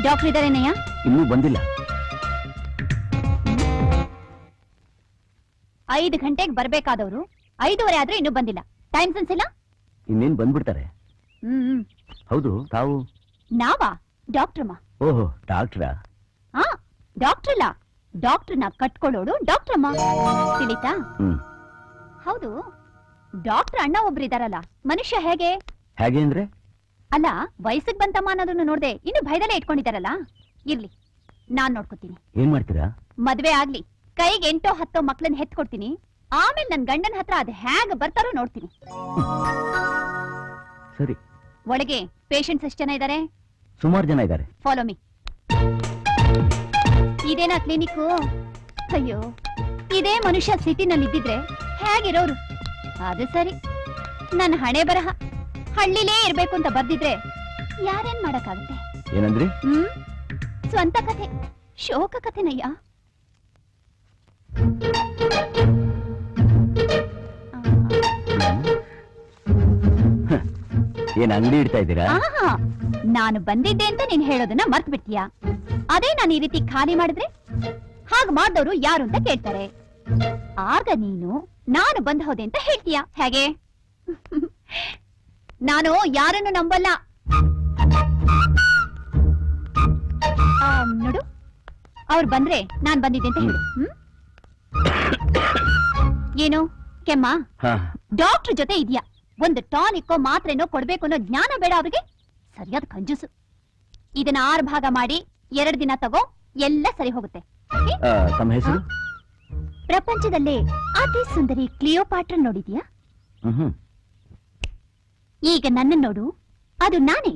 Doctor ಇದಾರೇನಯ್ಯ? ಇನ್ನೂ ಬಂದಿಲ್ಲ. 5 ಗಂಟೆಗೆ ಬರ್ಬೇಕಾದವರು 5:15 ಆದ್ರೂ ಇನ್ನೂ ಬಂದಿಲ್ಲ. ಟೈಮ್ ಸೆನ್ಸ್ ಇಲ್ಲ. ಇನ್ನೇನ್ ಬಂದ್ಬಿಡ್ತಾರೆ. ಹೌದು, ತಾವು? ನಾವಾ? ಡಾಕ್ಟ್ರಮ್ಮ. ಓಹೋ, ಡಾಕ್ಟ್ರಾ? ಹಾ, ಡಾಕ್ಟರ್ ಅಲ್ಲ, ಡಾಕ್ಟರ್ನ ಕಟ್ಕೊಳ್ಳೋಡು ಡಾಕ್ಟ್ರಮ್ಮ. ತಿಳಿತಾ? ಹೌದು, ಡಾಕ್ಟರ್ ಅಣ್ಣ ಒಬ್ರು ಇದಾರಲ್ಲ, ಮನುಷ್ಯ ಹೇಗೆ ಹೇಗೆ ಅಂದ್ರೆ? ಅಲ್ಲ, ವಯಸ್ಸಿಗೆ ಬಂತಮ್ಮ ಅನ್ನೋದನ್ನು ನೋಡ್ದೆ ಇನ್ನು ಭಯದಲ್ಲೇ ಇಟ್ಕೊಂಡಿದಾರಲ್ಲ. ಇರ್ಲಿ, ನಾನ್ ನೋಡ್ಕೊತೀನಿ. ಏನ್ ಮಾಡ್ತೀರಾ? ಮದ್ವೆ ಆಗ್ಲಿ, ಕೈಗೆ 8-10 ಮಕ್ಳನ್ನ ಹೆತ್ಕೊಡ್ತೀನಿ. ಆಮೇಲೆ ನನ್ ಗಂಡನ ಹತ್ರ ಅದ್ ಹೇಗ ಬರ್ತಾರೋ ನೋಡ್ತೀನಿ. ಸರಿ. ಒಳಗೆ ಪೇಷಂಟ್ಸ್ ಎಷ್ಟು ಜನ ಇದಾರೆ? ಸುಮಾರು ಜನ ಇದ್ದಾರೆ. Follow me. ಇದೇನಾ ಕ್ಲಿನಿಕ್? ಅಯ್ಯೋ, ಇದೇ ಮನುಷ್ಯ ಸಿಟಿನಲ್ಲಿ ಇದ್ದಿದ್ರೆ ಹೇಗಿರೋರು? ಅದು ಸರಿ, ನನ್ನ ಹಣೆ ಬರಹ ಹಳ್ಳಿಲೇ ಇರ್ಬೇಕು ಅಂತ ಬರ್ದಿದ್ರೆ ಯಾರೇನ್ ಮಾಡಕ್ಕಾಗುತ್ತೆ? ಏನಂದ್ರಿ? ಸ್ವಂತ ಕಥೆ, ಶೋಕ ಕಥೆನಯ್ಯ. ಏನ್ ಅಂಗಡಿ ಇಡ್ತಾ ಇದ್ದೀರಾ? ನಾನು ಬಂದಿದ್ದೆ ಅಂತ ನೀನ್ ಹೇಳೋದನ್ನ ಮರ್ತ್ ಬಿಡ್ತೀಯಾ? ಅದೇ ನಾನು ಈ ರೀತಿ ಖಾಲಿ ಮಾಡಿದ್ರೆ ಹಾಗೆ ಮಾಡಿದವರು ಯಾರು ಅಂತ ಕೇಳ್ತಾರೆ. ಆಗ ನೀನು ನಾನು ಬಂದ್ ಹೋದೆ ಅಂತ ಹೇಳ್ತೀಯಾ ಹೇಗೆ? ನಾನು ಯಾರನ್ನು ನಂಬಲ್ಲ. ನೋಡು, ಅವ್ರು ಬಂದ್ರೆ ನಾನ್ ಬಂದಿದ್ದೆ ಅಂತ ಹೇಳು. ಏನು ಕೆಮ್ಮ? ಡಾಕ್ಟರ್ ಜೊತೆ ಇದೆಯಾ? ಒಂದು ಟಾನಿಕ್ಕೋ ಮಾತ್ರೆನೋ ಕೊಡ್ಬೇಕು ಅನ್ನೋ ಜ್ಞಾನ ಬೇಡ ಅವ್ರಿಗೆ? ಸರಿಯಾದ ಕಂಜೂಸು. ಇದನ್ನ 6 ಭಾಗ ಮಾಡಿ 2 ದಿನ ತಗೋ, ಎಲ್ಲ ಸರಿ ಹೋಗುತ್ತೆ. ತಮ್ಮ ಹೆಸರು? ಪ್ರಪಂಚದಲ್ಲೇ ಅತಿ ಸುಂದರಿ ಕ್ಲಿಯೋಪಾಟ್ರ ನೋಡಿದ್ಯಾ? ಈಗ ನನ್ನ ನೋಡು, ಅದು ನಾನೇ.